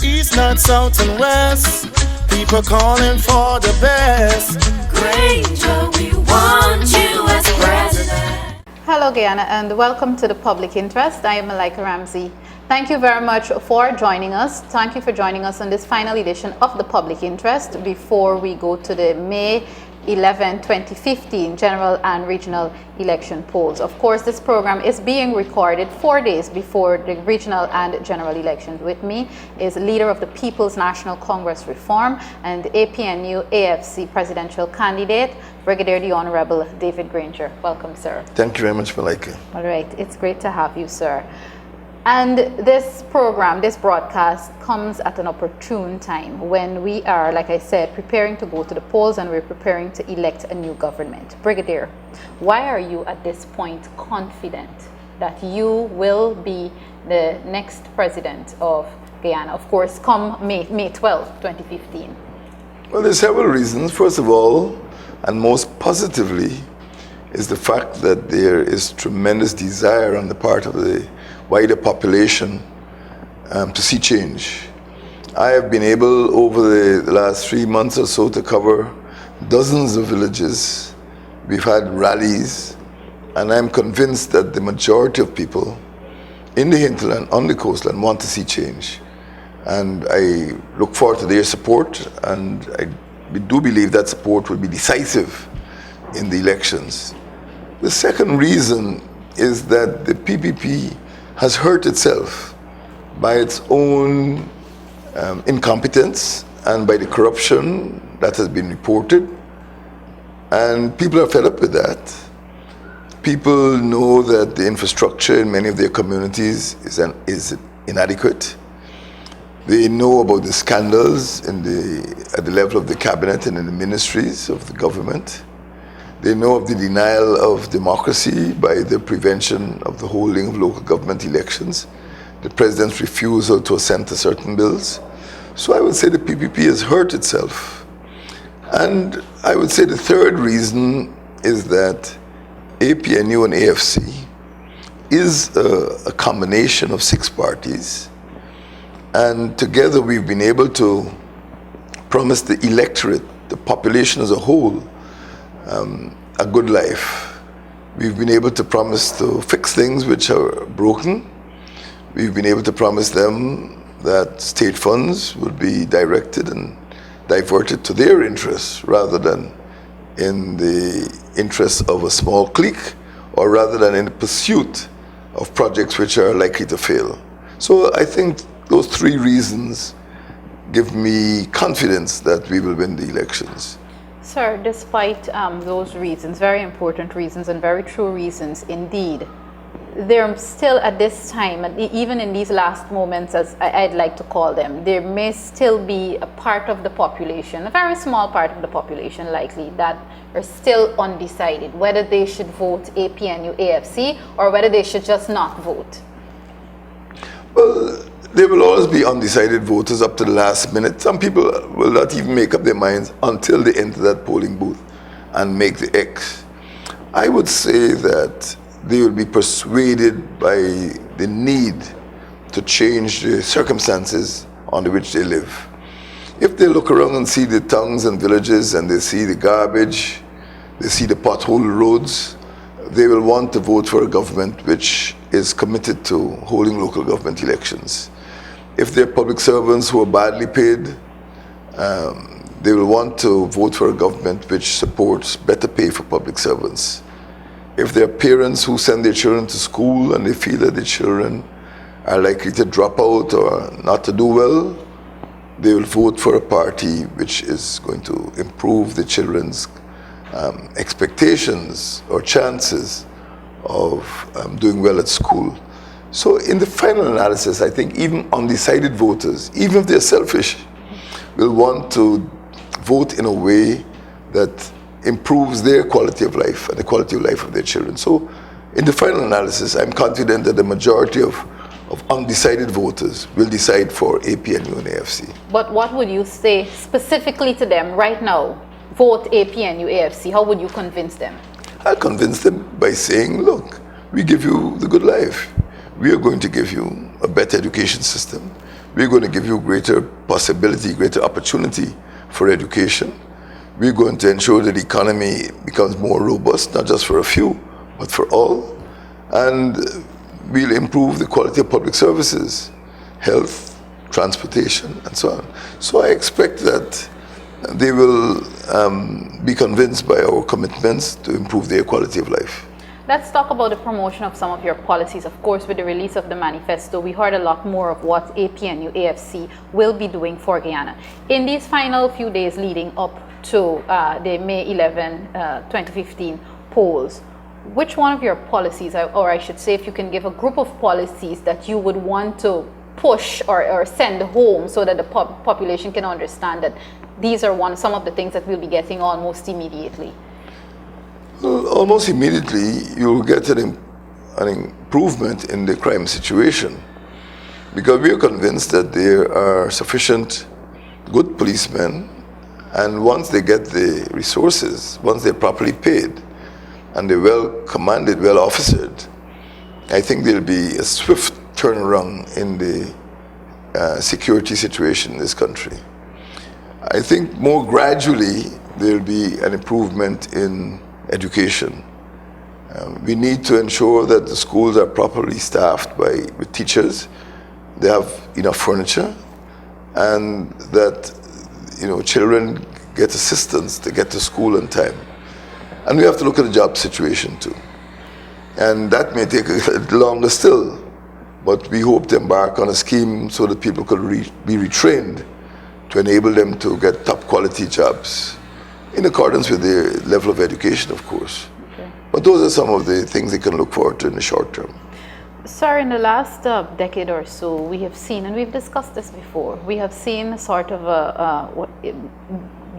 East, north, south, and west. People calling for the best. Granger, we want you as president. Hello Guyana and welcome to the Public Interest. I am Malika Ramsey. Thank you very much for joining us. Thank you for joining us on this final edition of the Public Interest before we go to the May 11, 2015 general and regional election polls. Of course, this program is being recorded 4 days before the regional and general elections. With me is leader of the People's National Congress Reform and APNU AFC presidential candidate, Brigadier the Honorable David Granger. Welcome, sir. Thank you very much, Malika. All right, it's great to have you, sir. And this program, this broadcast comes at an opportune time when we are, like I said, preparing to go to the polls and we're preparing to elect a new government. Brigadier, why are you at this point confident that you will be the next president of Guyana? Of course, come May 12, 2015. Well, there's several reasons. First of all, and most positively, is the fact that there is tremendous desire on the part of the wider population to see change. I have been able over the last 3 months or so to cover dozens of villages. We've had rallies, and I'm convinced that the majority of people in the hinterland, on the coastland, want to see change. And I look forward to their support, and we do believe that support will be decisive in the elections. The second reason is that the PPP has hurt itself by its own incompetence and by the corruption that has been reported. And people are fed up with that. People know that the infrastructure in many of their communities is inadequate. They know about the scandals at the level of the cabinet and in the ministries of the government. They know of the denial of democracy by the prevention of the holding of local government elections, the president's refusal to assent to certain bills. So I would say the PPP has hurt itself. And I would say the third reason is that APNU and AFC is a combination of 6 parties. And together we've been able to promise the electorate, the population as a whole, a good life. We've been able to promise to fix things which are broken. We've been able to promise them that state funds will be directed and diverted to their interests rather than in the interests of a small clique, or rather than in the pursuit of projects which are likely to fail. So I think those 3 reasons give me confidence that we will win the elections. Sir, despite those reasons, very important reasons and very true reasons indeed, there still at this time, and even in these last moments, as I'd like to call them, there may still be a part of the population, a very small part of the population likely, that are still undecided whether they should vote APNU AFC or whether they should just not vote. Well, there will always be undecided voters up to the last minute. Some people will not even make up their minds until they enter that polling booth and make the X. I would say that they will be persuaded by the need to change the circumstances under which they live. If they look around and see the towns and villages and they see the garbage, they see the pothole roads, they will want to vote for a government which is committed to holding local government elections. If they're public servants who are badly paid, they will want to vote for a government which supports better pay for public servants. If there are parents who send their children to school and they feel that their children are likely to drop out or not to do well, they will vote for a party which is going to improve the children's expectations or chances of doing well at school. So in the final analysis, I think even undecided voters, even if they're selfish, will want to vote in a way that improves their quality of life and the quality of life of their children. So in the final analysis, I'm confident that the majority of undecided voters will decide for APNU and AFC. But what would you say specifically to them right now? Vote APNU AFC. How would you convince them? I'll convince them by saying, look, we give you the good life. We are going to give you a better education system. We're going to give you greater possibility, greater opportunity for education. We're going to ensure that the economy becomes more robust, not just for a few, but for all. And we'll improve the quality of public services, health, transportation, and so on. So I expect that they will be convinced by our commitments to improve their quality of life. Let's talk about the promotion of some of your policies. Of course, with the release of the manifesto, we heard a lot more of what APNU, AFC will be doing for Guyana. In these final few days leading up to the May 11, 2015 polls, which one of your policies, or I should say, if you can give a group of policies that you would want to push or send home so that the population can understand that these are some of the things that we'll be getting almost immediately? Well, almost immediately, you'll get an improvement in the crime situation, because we are convinced that there are sufficient good policemen, and once they get the resources, once they're properly paid, and they're well commanded, well officered, I think there'll be a swift turnaround in the security situation in this country. I think more gradually, there'll be an improvement in education. We need to ensure that the schools are properly staffed with teachers, they have enough furniture, and that children get assistance to get to school on time. And we have to look at the job situation too. And that may take a little longer still, but we hope to embark on a scheme so that people could be retrained to enable them to get top quality jobs, in accordance with their level of education, of course. Okay. But those are some of the things they can look forward to in the short term. Sir, in the last decade or so, we have seen, and we've discussed this before, we have seen sort of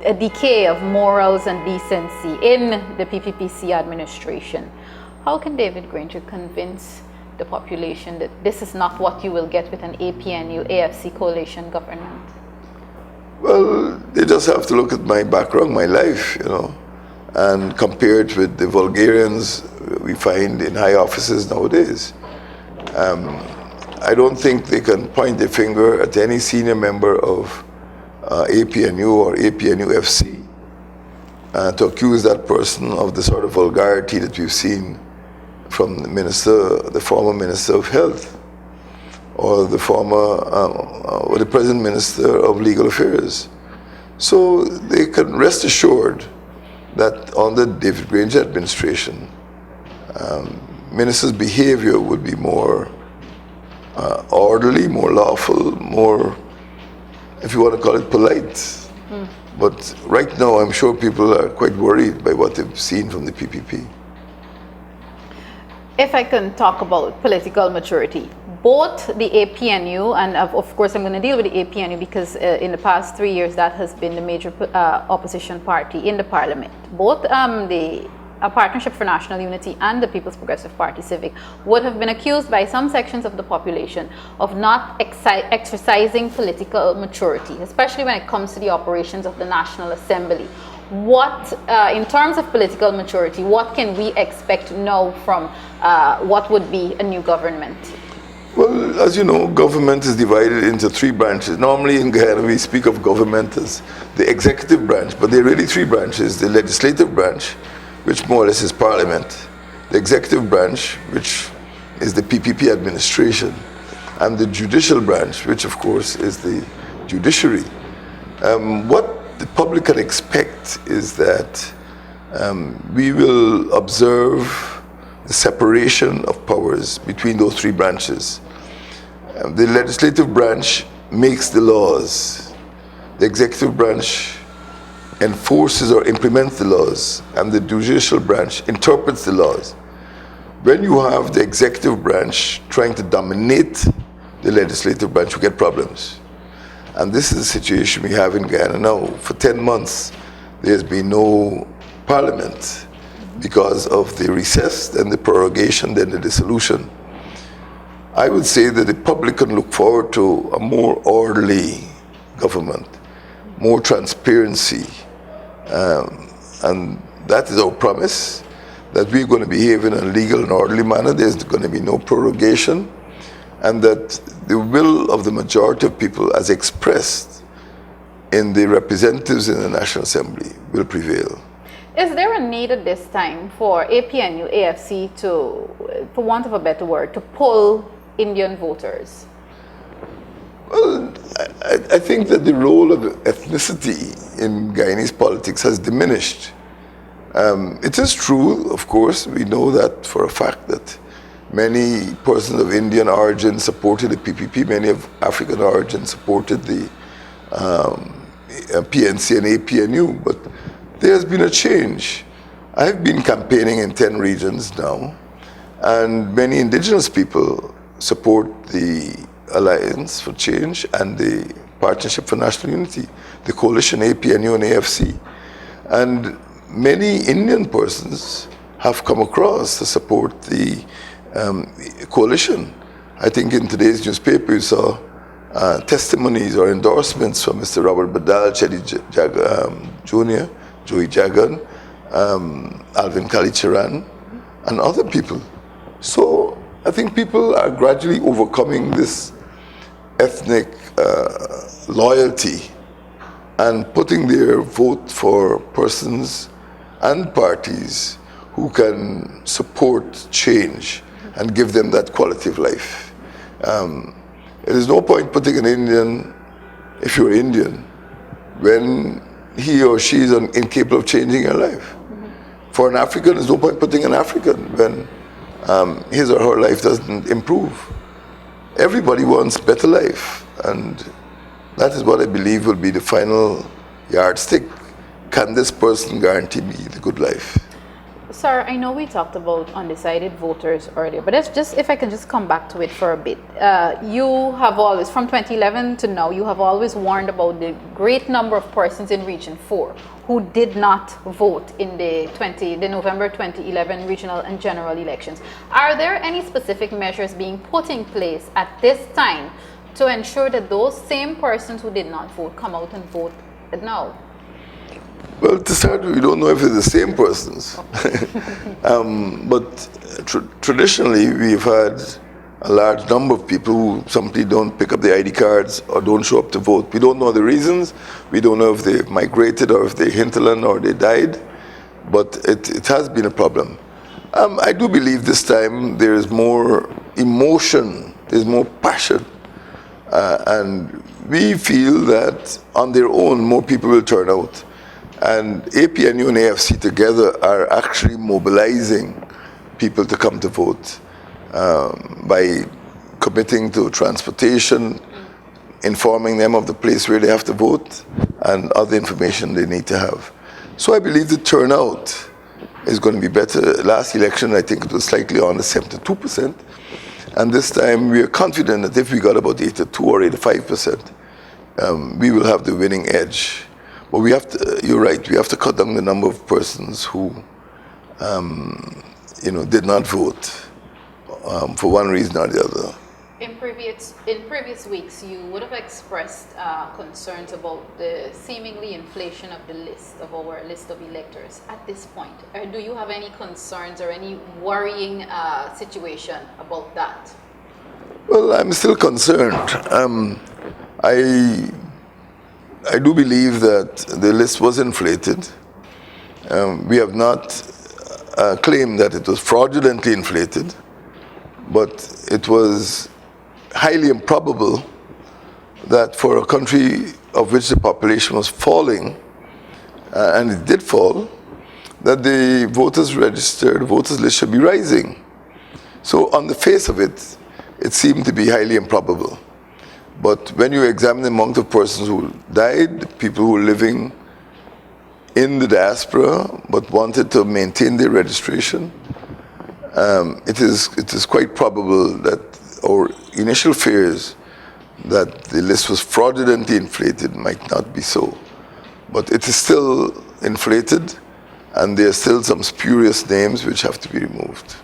a decay of morals and decency in the PPPC administration. How can David Granger convince the population that this is not what you will get with an APNU, AFC coalition government? Well, they just have to look at my background, my life, and compare it with the vulgarians we find in high offices nowadays. I don't think they can point their finger at any senior member of APNU or APNU-FC to accuse that person of the sort of vulgarity that we've seen from the former Minister of Health, or the present Minister of Legal Affairs. So they can rest assured that under the David Granger administration, ministers' behavior would be more orderly, more lawful, more, if you want to call it, polite. But right now, I'm sure people are quite worried by what they've seen from the PPP. If I can talk about political maturity, both the APNU, and of course I'm going to deal with the APNU because in the past 3 years that has been the major opposition party in the parliament. Both the Partnership for National Unity and the People's Progressive Party Civic would have been accused by some sections of the population of not exercising political maturity, especially when it comes to the operations of the National Assembly. What, in terms of political maturity, what can we expect now from what would be a new government? Well, as you know, government is divided into three branches. Normally in Guyana, we speak of government as the executive branch, but there are really three branches: the legislative branch, which more or less is parliament; the executive branch, which is the PPP administration; and the judicial branch, which of course is the judiciary. What the public can expect is that we will observe the separation of powers between those three branches. The legislative branch makes the laws. The executive branch enforces or implements the laws, and the judicial branch interprets the laws. When you have the executive branch trying to dominate the legislative branch, you get problems. And this is the situation we have in Guyana now. For 10 months, there's been no parliament because of the recess, then the prorogation, then the dissolution. I would say that the public can look forward to a more orderly government, more transparency, and that is our promise, that we're going to behave in a legal and orderly manner. There's going to be no prorogation, and that the will of the majority of people as expressed in the representatives in the National Assembly will prevail. Is there a need at this time for APNU, AFC to, for want of a better word, to pull Indian voters? Well, I think that the role of ethnicity in Guyanese politics has diminished. It is true, of course, we know that for a fact that many persons of Indian origin supported the PPP, many of African origin supported the PNC and APNU, but there has been a change. I've been campaigning in 10 regions now, and many indigenous people support the Alliance for Change and the Partnership for National Unity, the coalition APNU and AFC. And many Indian persons have come across to support the coalition. I think in today's newspaper you saw testimonies or endorsements from Mr. Robert Badal, Chetty Jr., Joey Jagan, Alvin Kalicharan, and other people. So I think people are gradually overcoming this ethnic loyalty and putting their vote for persons and parties who can support change and give them that quality of life. It is no point putting an Indian, if you're Indian, when he or she is incapable of changing your life. For an African, there's no point putting an African when his or her life doesn't improve. Everybody wants better life, and that is what I believe will be the final yardstick. Can this person guarantee me the good life? Sir, I know we talked about undecided voters earlier, but if I can just come back to it for a bit. You have always, from 2011 to now, you have always warned about the great number of persons in Region 4 who did not vote in the November 2011 regional and general elections. Are there any specific measures being put in place at this time to ensure that those same persons who did not vote come out and vote now? Well, to start with, we don't know if it's the same persons. But traditionally, we've had a large number of people who simply don't pick up their ID cards or don't show up to vote. We don't know the reasons. We don't know if they migrated or if they hinterland or they died. But it has been a problem. I do believe this time there is more emotion, there's more passion. And we feel that on their own, more people will turn out. And APNU and AFC together are actually mobilizing people to come to vote by committing to transportation, informing them of the place where they have to vote, and other information they need to have. So I believe the turnout is going to be better. Last election, I think it was slightly under 72%. And this time, we are confident that if we got about 82 or 85%, we will have the winning edge. But we have to, you're right, we have to cut down the number of persons who, did not vote for one reason or the other. In previous weeks, you would have expressed concerns about the seemingly inflation of the our list of electors. At this point, do you have any concerns or any worrying situation about that? Well, I'm still concerned. I do believe that the list was inflated. We have not claimed that it was fraudulently inflated, but it was highly improbable that for a country of which the population was falling, and it did fall, that the voters list should be rising. So on the face of it, it seemed to be highly improbable. But when you examine the amount of persons who died, people who were living in the diaspora but wanted to maintain their registration, it is quite probable that our initial fears that the list was fraudulently inflated might not be so. But it is still inflated, and there are still some spurious names which have to be removed.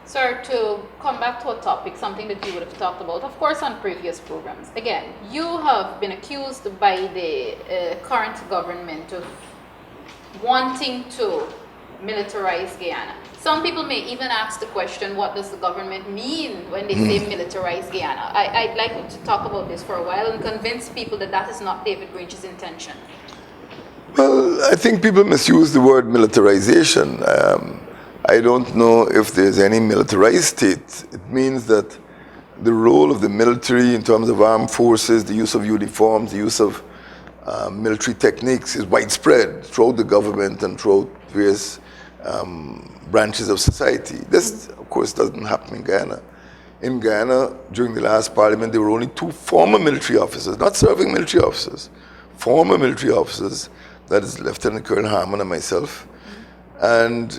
Sir, to come back to a topic, something that you would have talked about, of course, on previous programs. Again, you have been accused by the current government of wanting to militarize Guyana. Some people may even ask the question, what does the government mean when they say militarize Guyana? I'd like you to talk about this for a while and convince people that that is not David Grange's intention. Well, I think people misuse the word militarization. I don't know if there's any militarized state. It means that the role of the military in terms of armed forces, the use of uniforms, the use of military techniques is widespread throughout the government and throughout various branches of society. This, of course, doesn't happen in Guyana. In Guyana, during the last parliament, there were only 2 former military officers, not serving military officers, former military officers, that is Lieutenant Colonel Harmon and myself. And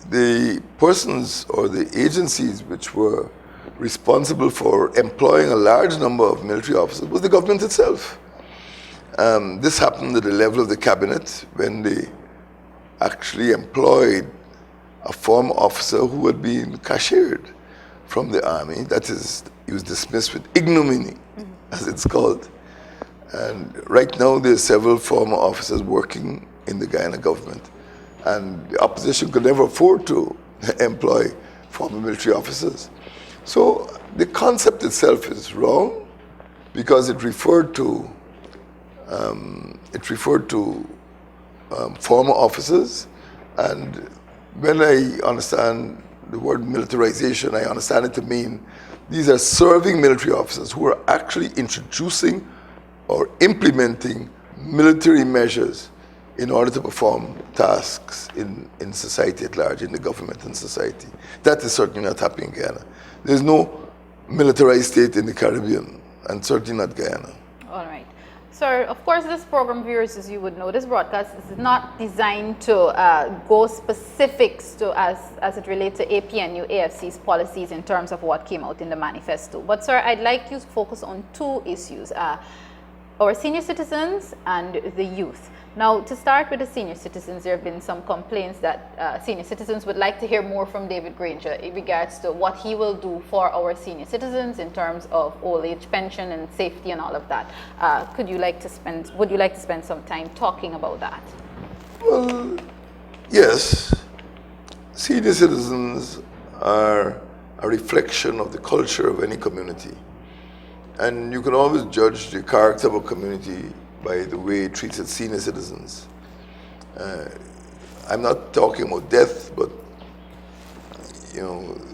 the persons or the agencies which were responsible for employing a large number of military officers was the government itself. This happened at the level of the cabinet when they actually employed a former officer who had been cashiered from the army. That is, he was dismissed with ignominy, as it's called. And right now there's several former officers working in the Guyana government. And the opposition could never afford to employ former military officers. So the concept itself is wrong because it referred to former officers. And when I understand the word militarization, I understand it to mean these are serving military officers who are actually introducing or implementing military measures in order to perform tasks in society at large, in the government and society. That is certainly not happening in Guyana. There's no militarized state in the Caribbean, and certainly not Guyana. All right. Sir, of course, this program, viewers, as you would know, this broadcast is not designed to go specifics to as it relates to APNU, AFC's policies in terms of what came out in the manifesto. But, sir, I'd like you to focus on 2 issues, our senior citizens and the youth. Now, to start with the senior citizens, there have been some complaints that senior citizens would like to hear more from David Granger in regards to what he will do for our senior citizens in terms of old age pension and safety and all of that. Would you like to spend some time talking about that? Well, yes. Senior citizens are a reflection of the culture of any community. And you can always judge the character of a community by the way it treats its senior citizens. I'm not talking about death, but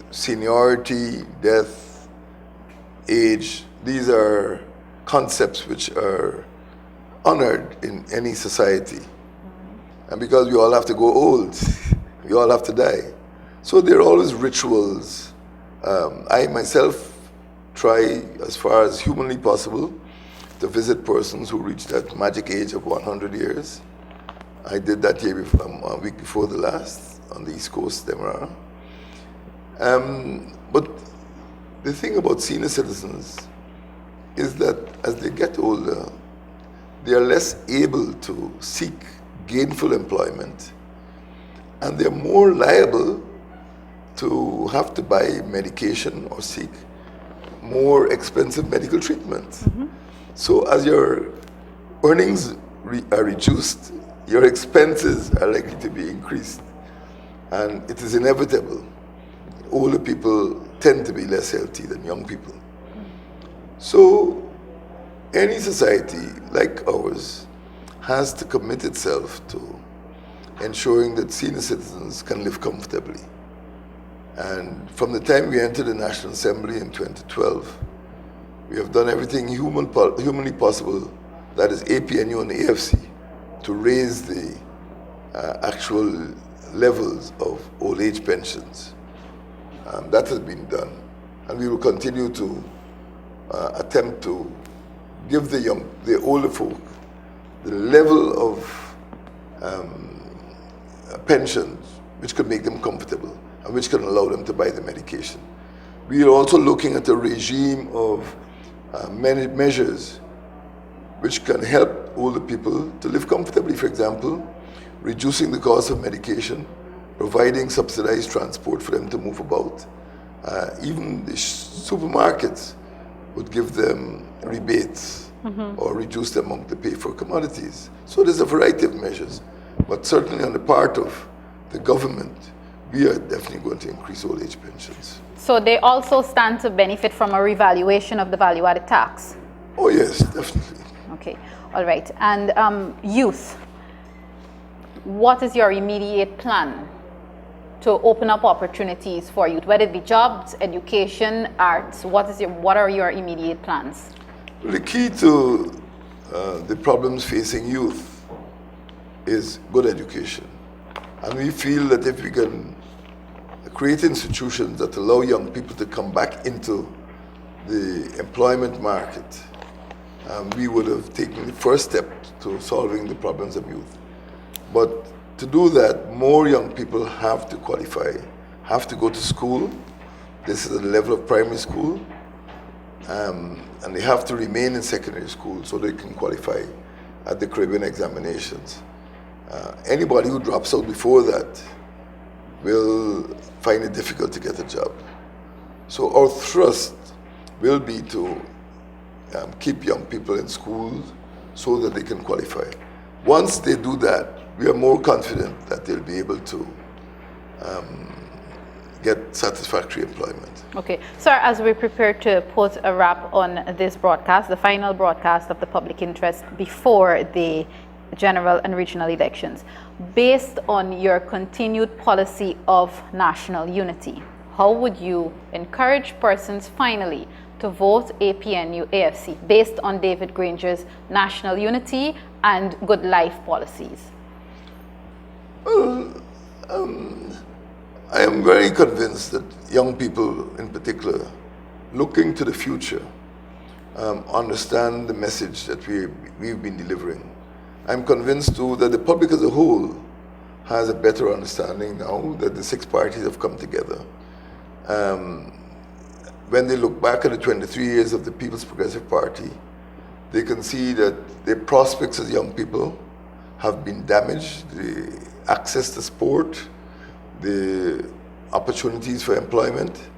seniority, death, age, these are concepts which are honored in any society. And because we all have to go old, we all have to die. So there are always rituals. I myself try as far as humanly possible to visit persons who reach that magic age of 100 years. I did that year a week before the last on the East Coast, Demerara. But the thing about senior citizens is that as they get older, they are less able to seek gainful employment, and they're more liable to have to buy medication or seek more expensive medical treatment. So as your earnings are reduced, your expenses are likely to be increased. And it is inevitable. Older people tend to be less healthy than young people. So any society like ours has to commit itself to ensuring that senior citizens can live comfortably. And from the time we entered the National Assembly in 2012, we have done everything humanly possible, that is APNU and AFC, to raise the actual levels of old age pensions. That has been done. And we will continue to attempt to give the older folk the level of pensions which could make them comfortable and which can allow them to buy the medication. We are also looking at a regime of many measures which can help older people to live comfortably. For example, reducing the cost of medication, providing subsidized transport for them to move about. Even the supermarkets would give them rebates or reduce the amount they pay for commodities. So there's a variety of measures. But certainly on the part of the government, we are definitely going to increase old age pensions. So they also stand to benefit from a revaluation of the value-added tax? Oh yes, definitely. Okay, all right. And youth, what is your immediate plan to open up opportunities for youth, whether it be jobs, education, arts? What are your immediate plans? The key to the problems facing youth is good education. And we feel that if we can create institutions that allow young people to come back into the employment market, we would have taken the first step to solving the problems of youth. But to do that, more young people have to qualify, have to go to school. This is at the level of primary school. And they have to remain in secondary school so they can qualify at the Caribbean examinations. Anybody who drops out before that will find it difficult to get a job. So our thrust will be to keep young people in school so that they can qualify. Once they do that, we are more confident that they'll be able to get satisfactory employment. Okay, sir, as we prepare to put a wrap on this broadcast, the final broadcast of the public interest before the general and regional elections, based on your continued policy of national unity, how would you encourage persons finally to vote APNU AFC based on David Granger's national unity and good life policies? Well, I am very convinced that young people in particular, looking to the future, understand the message that we've been delivering. I'm convinced too that the public as a whole has a better understanding now that the six parties have come together. When they look back at the 23 years of the People's Progressive Party, they can see that their prospects as young people have been damaged. The access to sport, the opportunities for employment,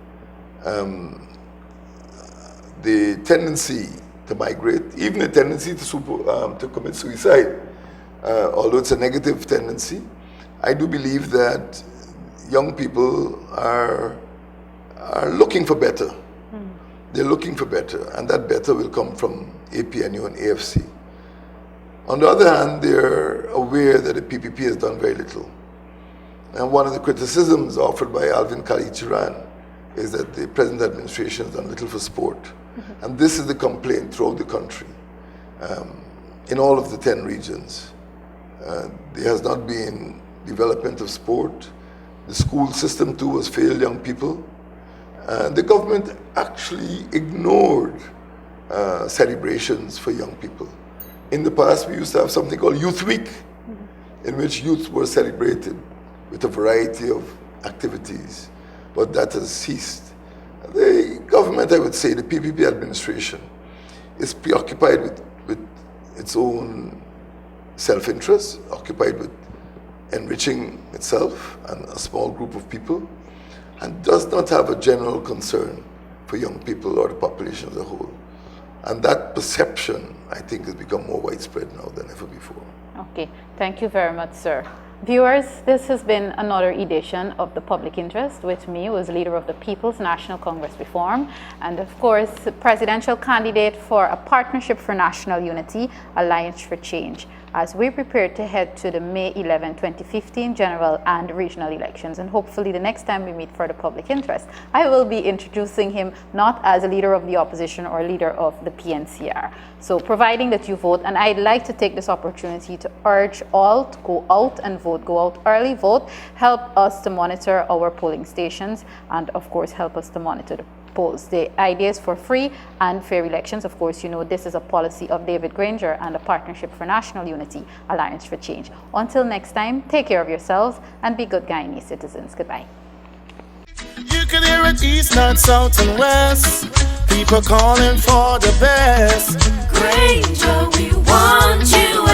the tendency to migrate, even the tendency to commit suicide, although it's a negative tendency. I do believe that young people are looking for better. They're looking for better, and that better will come from APNU and AFC. On the other hand, they're aware that the PPP has done very little. And one of the criticisms offered by Alvin Khalid-Chiran is that the present administration has done little for sport. And this is the complaint throughout the country, in all of the 10 regions. There has not been development of sport. The school system too has failed young people. The government actually ignored celebrations for young people. In the past, we used to have something called Youth Week, in which youth were celebrated with a variety of activities, but that has ceased. The government, I would say, the PPP administration, is preoccupied with its own self-interest, occupied with enriching itself and a small group of people, and does not have a general concern for young people or the population as a whole. And that perception, I think, has become more widespread now than ever before. Okay, thank you very much, sir. Viewers, this has been another edition of The Public Interest. With me was leader of the People's National Congress Reform and, of course, presidential candidate for a Partnership for National Unity, Alliance for Change, as we prepare to head to the May 11, 2015 general and regional elections. And hopefully the next time we meet for The Public Interest, I will be introducing him not as a leader of the opposition or leader of the PNCR. So providing that you vote, and I'd like to take this opportunity to urge all to go out and vote, go out early, vote, help us to monitor our polling stations, and of course help us to monitor the polls. The idea is for free and fair elections. Of course, you know this is a policy of David Granger and a Partnership for National Unity, Alliance for Change. Until next time, take care of yourselves and be good Guyanese citizens. Goodbye. You can hear it east, north, south, and west. People calling for the best. Granger, we want you